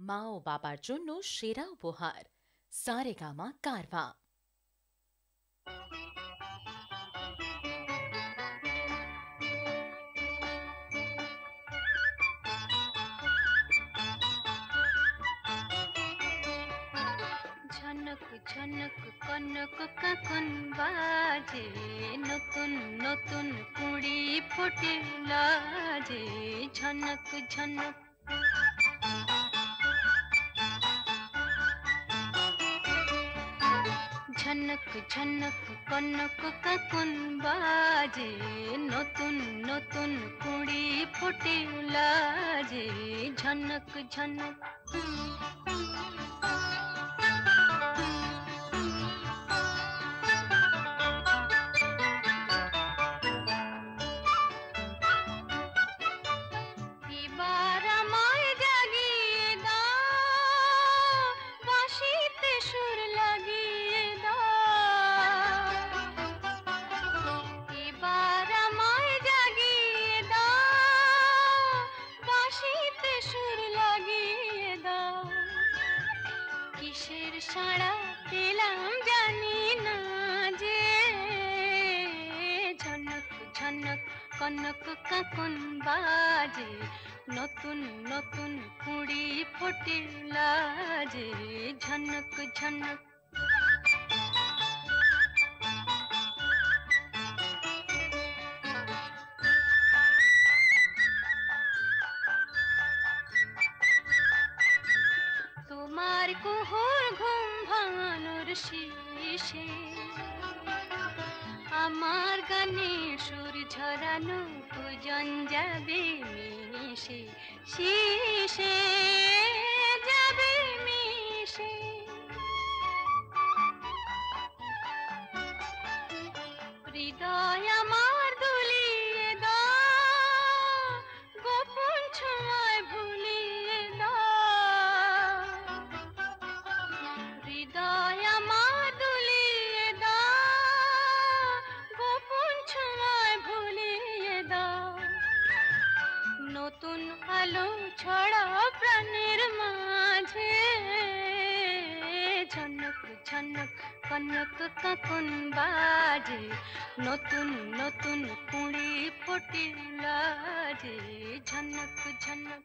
মা ও বাবার জন্য সেরা উপহার সারেগামা কারভা। ঝনক ঝনক কনক কাকন বাজে, নতুন নতুন কুড়ি ফোটে লাজে। ঝনক ঝনক ঝনক ঝনক কনক কাকন বাজে, নতুন নতুন কুড়ি ফোটে লাজে। ঝনক ঝনক এবার আমায় জাগিয়ে দাও, বাঁশিতে সুর লাগিয়ে দাও। এবার আমায় জাগিয়ে দাও, বাঁশিতে সুর লাগিয়ে দাও। কিসের সাড়া পেলাম জানি না যে, ঝনক ঝনক কনক কাকন বাজে, নতুন নতুন কুড়ি ফোটে লাজে। ঝনক ঝনক তোমার কুহুর ঘুম ভাঙানোর শেষে, আমার গানে সুর ঝরানো পূজন যাবে মিশে, শেষে যাবে মিশে। হৃদয় আমার দুলিয়ে দাও, গোপন ছোঁয়ায় ভুলিয়ে দাও। হৃদয় আমার দুলিয়ে দাও, গোপন ছোঁয়ায় ভুলিয়ে দাও। নতুন আলো ছড়াও প্রাণের মাঝে, ঝনক ঝনক কনক কাকন বাজে, নতুন নতুন কুড়ি ফোটে লাজে। ঝনক ঝনক